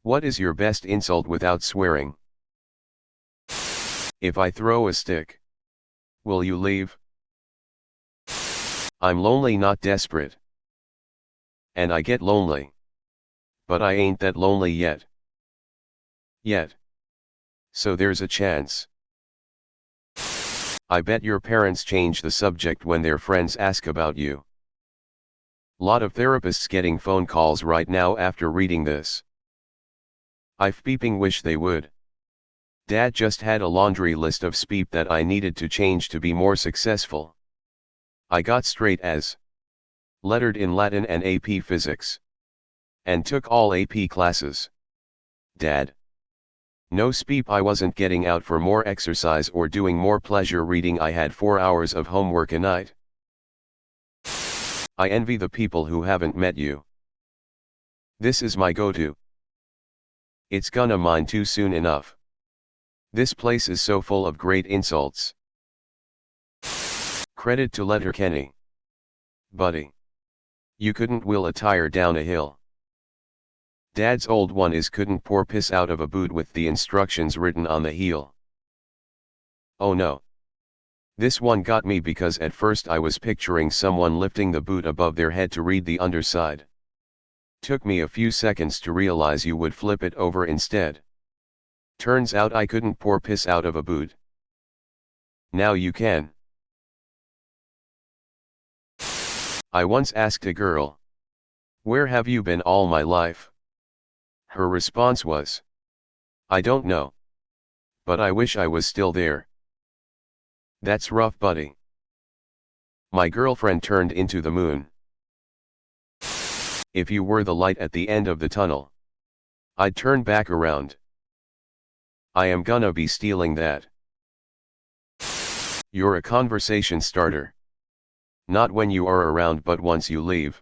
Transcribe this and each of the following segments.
What is your best insult without swearing? If I throw a stick, will you leave? I'm lonely, not desperate. And I get lonely. But I ain't that lonely yet. Yet. So there's a chance. I bet your parents change the subject when their friends ask about you. Lot of therapists getting phone calls right now after reading this. I fpeeping wish they would. Dad just had a laundry list of speep that I needed to change to be more successful. I got straight A's. Lettered in Latin and AP Physics. And took all AP classes. Dad. No speep I wasn't getting out for more exercise or doing more pleasure reading. I had 4 hours of homework a night. I envy the people who haven't met you. This is my go-to. It's gonna mine too soon enough. This place is so full of great insults. Credit to Letterkenny. Buddy. You couldn't wheel a tire down a hill. Dad's old one is couldn't pour piss out of a boot with the instructions written on the heel. Oh no. This one got me because at first I was picturing someone lifting the boot above their head to read the underside. Took me a few seconds to realize you would flip it over instead. Turns out I couldn't pour piss out of a boot. Now you can. I once asked a girl, "Where have you been all my life?" Her response was, "I don't know. But I wish I was still there." That's rough, buddy. My girlfriend turned into the moon. If you were the light at the end of the tunnel, I'd turn back around. I am gonna be stealing that. You're a conversation starter. Not when you are around, but once you leave.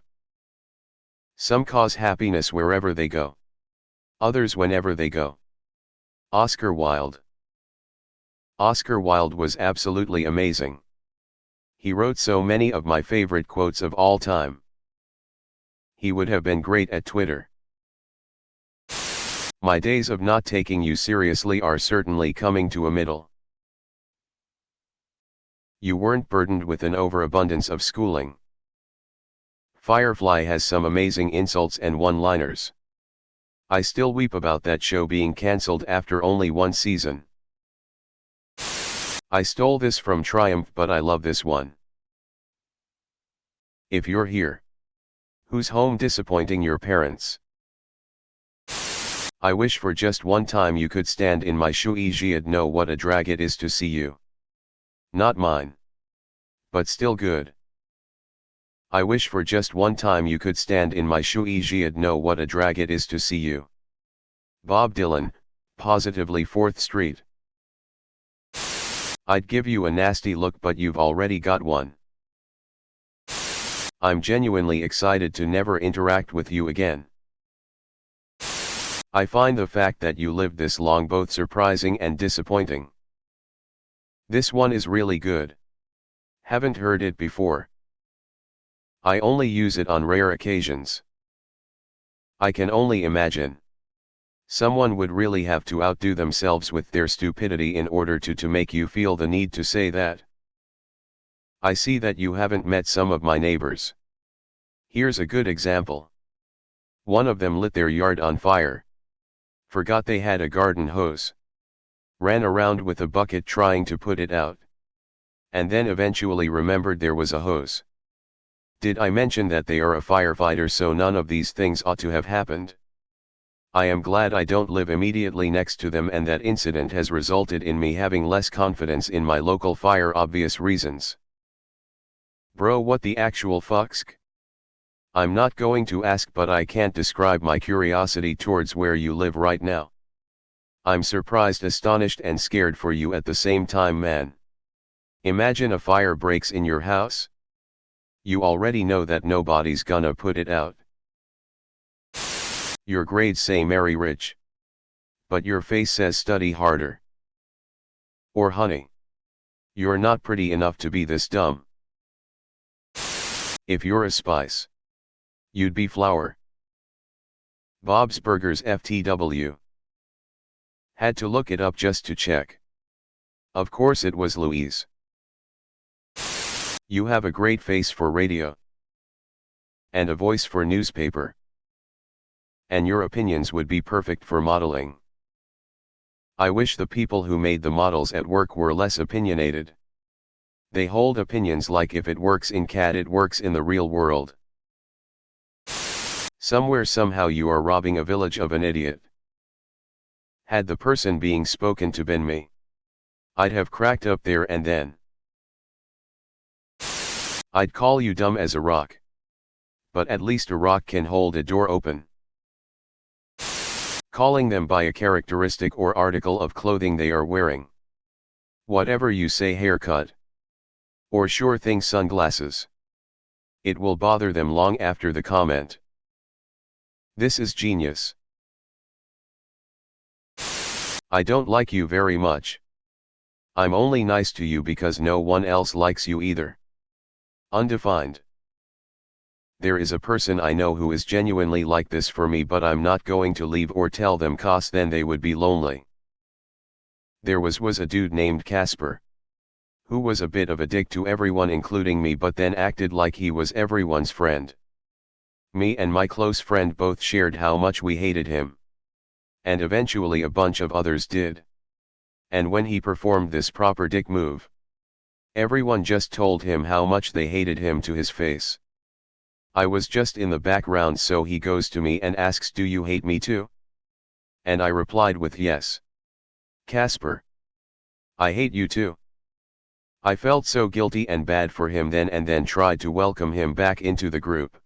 Some cause happiness wherever they go. Others whenever they go. Oscar Wilde. Oscar Wilde was absolutely amazing. He wrote so many of my favorite quotes of all time. He would have been great at Twitter. My days of not taking you seriously are certainly coming to a middle. You weren't burdened with an overabundance of schooling. Firefly has some amazing insults and one-liners. I still weep about that show being cancelled after only 1 season. I stole this from Triumph, but I love this one. If you're here, who's home disappointing your parents? I wish for just one time you could stand in my shoes and know what a drag it is to see you. Not mine. But still good. I wish for just one time you could stand in my shoes and know what a drag it is to see you. Bob Dylan, positively 4th Street. I'd give you a nasty look, but you've already got one. I'm genuinely excited to never interact with you again. I find the fact that you lived this long both surprising and disappointing. This one is really good. Haven't heard it before. I only use it on rare occasions. I can only imagine. Someone would really have to outdo themselves with their stupidity in order to make you feel the need to say that. I see that you haven't met some of my neighbors. Here's a good example. One of them lit their yard on fire. Forgot they had a garden hose. Ran around with a bucket trying to put it out. And then eventually remembered there was a hose. Did I mention that they are a firefighter, so none of these things ought to have happened? I am glad I don't live immediately next to them, and that incident has resulted in me having less confidence in my local fire. Obvious reasons. Bro, what the actual fucksk? I'm not going to ask, but I can't describe my curiosity towards where you live right now. I'm surprised, astonished, and scared for you at the same time, man. Imagine a fire breaks in your house. You already know that nobody's gonna put it out. Your grades say marry rich. But your face says study harder. Or honey, you're not pretty enough to be this dumb. If you're a spice, you'd be flour. Bob's Burgers FTW. Had to look it up just to check. Of course it was Louise. You have a great face for radio. And a voice for newspaper. And your opinions would be perfect for modeling. I wish the people who made the models at work were less opinionated. They hold opinions like if it works in CAD it works in the real world. Somewhere somehow you are robbing a village of an idiot. Had the person being spoken to been me, I'd have cracked up there and then. I'd call you dumb as a rock. But at least a rock can hold a door open. Calling them by a characteristic or article of clothing they are wearing. Whatever you say, haircut. Or sure thing, sunglasses. It will bother them long after the comment. This is genius. I don't like you very much. I'm only nice to you because no one else likes you either. Undefined. There is a person I know who is genuinely like this for me, but I'm not going to leave or tell them cause then they would be lonely. There was a dude named Casper. Who was a bit of a dick to everyone including me, but then acted like he was everyone's friend. Me and my close friend both shared how much we hated him. And eventually a bunch of others did. And when he performed this proper dick move, everyone just told him how much they hated him to his face. I was just in the background, so he goes to me and asks, "Do you hate me too?" And I replied with yes. Casper, I hate you too. I felt so guilty and bad for him then, and then tried to welcome him back into the group.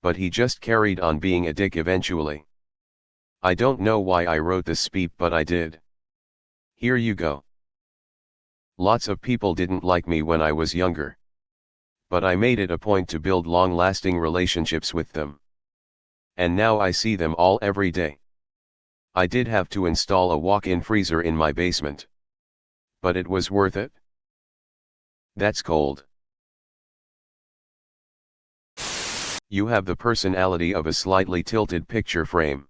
But he just carried on being a dick eventually. I don't know why I wrote this speech, but I did. Here you go. Lots of people didn't like me when I was younger. But I made it a point to build long-lasting relationships with them. And now I see them all every day. I did have to install a walk-in freezer in my basement. But it was worth it. That's cold. You have the personality of a slightly tilted picture frame.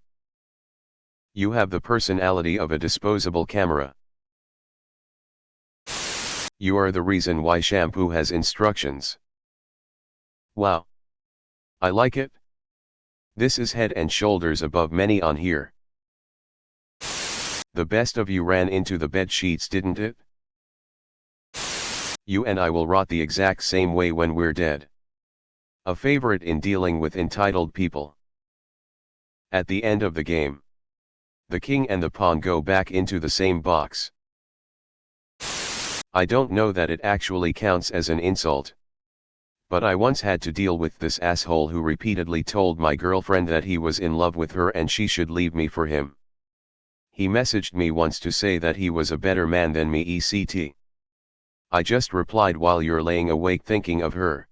You have the personality of a disposable camera. You are the reason why shampoo has instructions. Wow. I like it. This is head and shoulders above many on here. The best of you ran into the bed sheets, didn't it? You and I will rot the exact same way when we're dead. A favorite in dealing with entitled people. At the end of the game, the king and the pawn go back into the same box. I don't know that it actually counts as an insult. But I once had to deal with this asshole who repeatedly told my girlfriend that he was in love with her and she should leave me for him. He messaged me once to say that he was a better man than me, etc. I just replied, while you're laying awake thinking of her,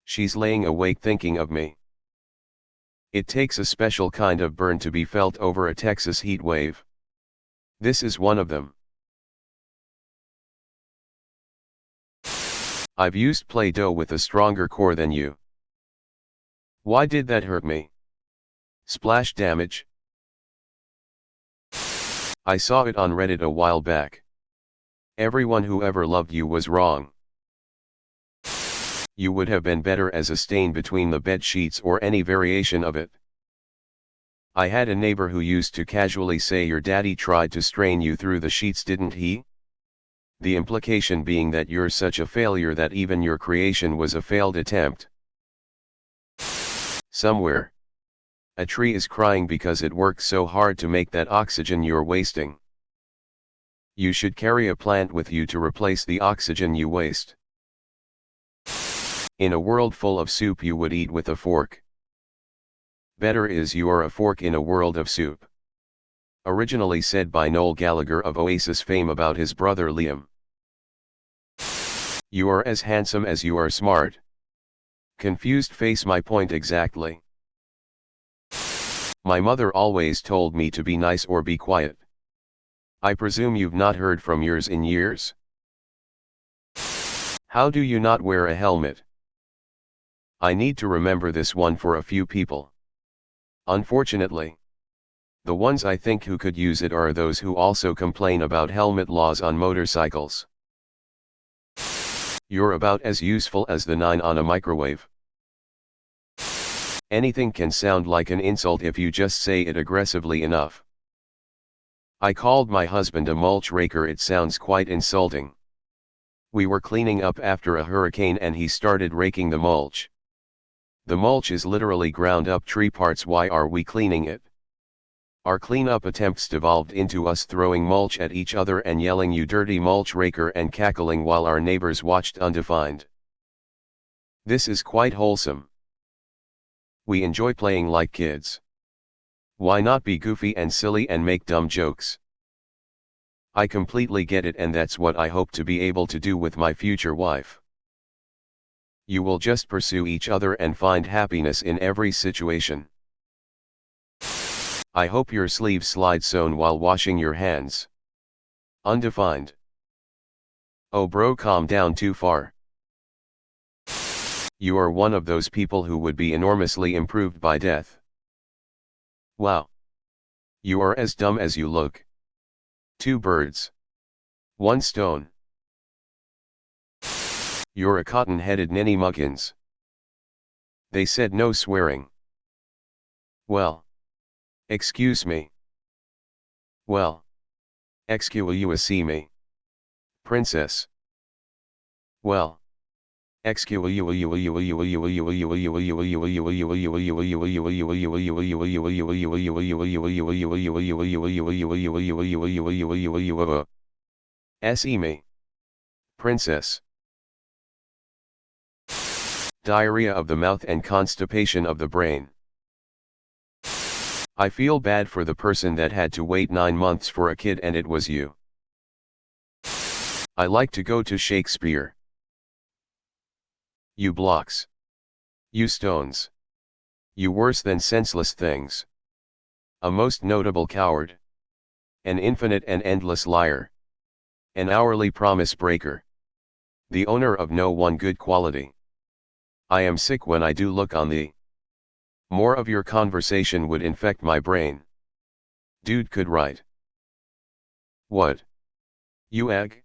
she's laying awake thinking of me. It takes a special kind of burn to be felt over a Texas heat wave. This is one of them. I've used Play-Doh with a stronger core than you. Why did that hurt me? Splash damage? I saw it on Reddit a while back. Everyone who ever loved you was wrong. You would have been better as a stain between the bed sheets or any variation of it. I had a neighbor who used to casually say, "Your daddy tried to strain you through the sheets, didn't he?" The implication being that you're such a failure that even your creation was a failed attempt. Somewhere, a tree is crying because it worked so hard to make that oxygen you're wasting. You should carry a plant with you to replace the oxygen you waste. In a world full of soup, you would eat with a fork. Better is you are a fork in a world of soup. Originally said by Noel Gallagher of Oasis fame about his brother Liam. You are as handsome as you are smart. Confused face, my point exactly. My mother always told me to be nice or be quiet. I presume you've not heard from yours in years? How do you not wear a helmet? I need to remember this one for a few people. Unfortunately, the ones I think who could use it are those who also complain about helmet laws on motorcycles. You're about as useful as the 9 on a microwave. Anything can sound like an insult if you just say it aggressively enough. I called my husband a mulch raker. It sounds quite insulting. We were cleaning up after a hurricane and he started raking the mulch. The mulch is literally ground up tree parts. Why are we cleaning it? Our cleanup attempts devolved into us throwing mulch at each other and yelling "You dirty mulch raker" and cackling while our neighbors watched undefined. This is quite wholesome. We enjoy playing like kids. Why not be goofy and silly and make dumb jokes? I completely get it, and that's what I hope to be able to do with my future wife. You will just pursue each other and find happiness in every situation. I hope your sleeves slide sewn while washing your hands. Undefined. Oh bro, calm down too far. You are one of those people who would be enormously improved by death. Wow. You are as dumb as you look. 2 birds. 1 stone. You're a cotton-headed ninny muggins. They said no swearing. Well. Excuse me. Well. Excuse me. Princess. Well. Excuse me. Princess. Diarrhea of the mouth and constipation of the brain. I feel bad for the person that had to wait 9 months for a kid and it was you. I like to go to Shakespeare. You blocks. You stones. You worse than senseless things. A most notable coward. An infinite and endless liar. An hourly promise breaker. The owner of no one good quality. I am sick when I do look on thee. More of your conversation would infect my brain. Dude could write. What? You egg?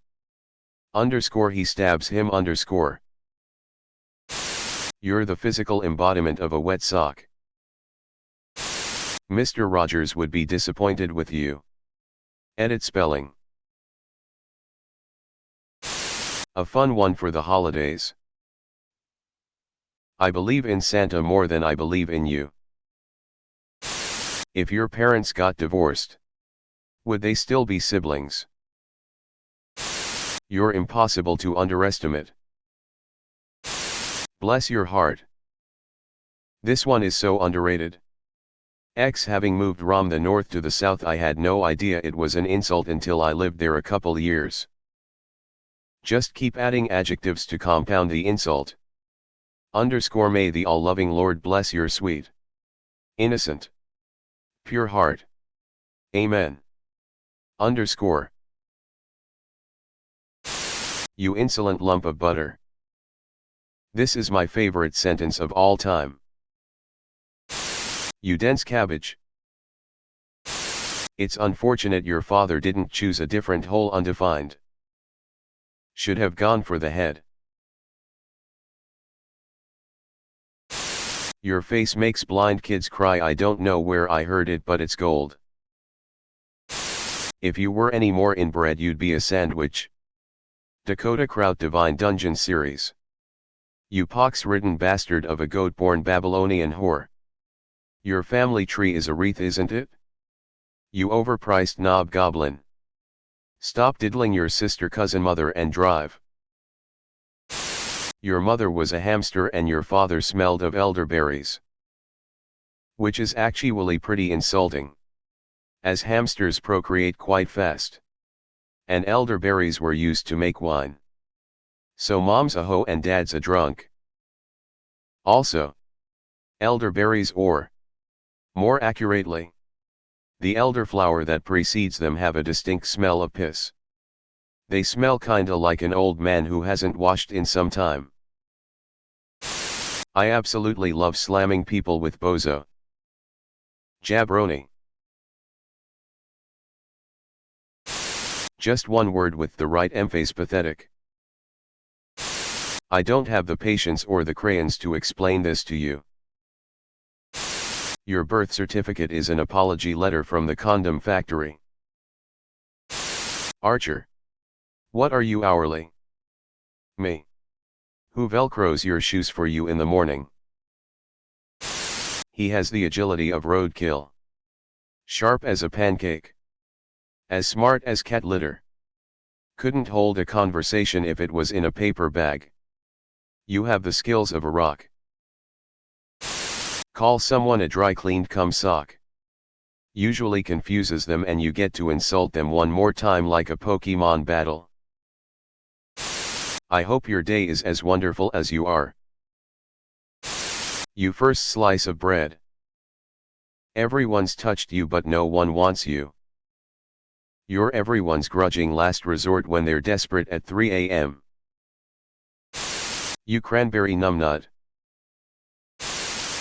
Underscore he stabs him underscore. You're the physical embodiment of a wet sock. Mr. Rogers would be disappointed with you. Edit spelling. A fun one for the holidays. I believe in Santa more than I believe in you. If your parents got divorced, would they still be siblings? You're impossible to underestimate. Bless your heart. This one is so underrated. Having moved from the north to the south, I had no idea it was an insult until I lived there a couple years. Just keep adding adjectives to compound the insult. Underscore may the all-loving Lord bless your sweet, innocent, pure heart. Amen. Underscore. You insolent lump of butter. This is my favorite sentence of all time. You dense cabbage. It's unfortunate your father didn't choose a different hole. Undefined. Should have gone for the head. Your face makes blind kids cry. I don't know where I heard it, but it's gold. If you were any more inbred, you'd be a sandwich. Dakota Kraut Divine Dungeon Series. You pox-ridden bastard of a goat-born Babylonian whore. Your family tree is a wreath, isn't it? You overpriced knob goblin. Stop diddling your sister cousin mother and drive. Your mother was a hamster and your father smelled of elderberries. Which is actually pretty insulting, as hamsters procreate quite fast. And elderberries were used to make wine. So mom's a hoe and dad's a drunk. Also, elderberries, or, more accurately, the elderflower that precedes them, have a distinct smell of piss. They smell kinda like an old man who hasn't washed in some time. I absolutely love slamming people with bozo. Jabroni. Just one word with the right emphasis, pathetic. I don't have the patience or the crayons to explain this to you. Your birth certificate is an apology letter from the condom factory. Archer. What are you hourly? Me. Who velcros your shoes for you in the morning? He has the agility of roadkill. Sharp as a pancake. As smart as cat litter. Couldn't hold a conversation if it was in a paper bag. You have the skills of a rock. Call someone a dry cleaned cum sock. Usually confuses them and you get to insult them one more time like a Pokemon battle. I hope your day is as wonderful as you are. You first slice of bread. Everyone's touched you but no one wants you. You're everyone's grudging last resort when they're desperate at 3 a.m. You cranberry numbnut.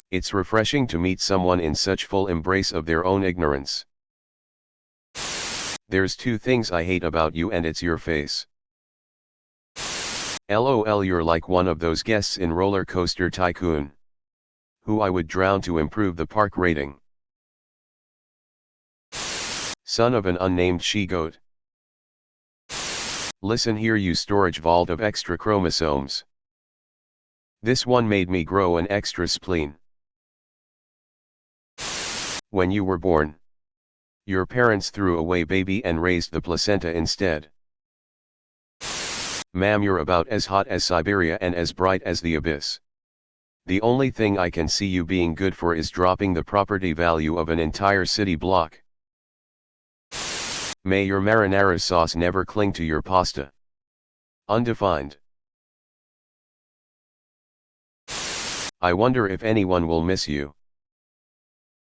It's refreshing to meet someone in such full embrace of their own ignorance. There's two things I hate about you and it's your face. LOL, you're like one of those guests in Roller Coaster Tycoon, who I would drown to improve the park rating. Son of an unnamed she-goat. Listen here, you storage vault of extra chromosomes. This one made me grow an extra spleen. When you were born, your parents threw away baby and raised the placenta instead. Ma'am, you're about as hot as Siberia and as bright as the abyss. The only thing I can see you being good for is dropping the property value of an entire city block. May your marinara sauce never cling to your pasta. Undefined. I wonder if anyone will miss you.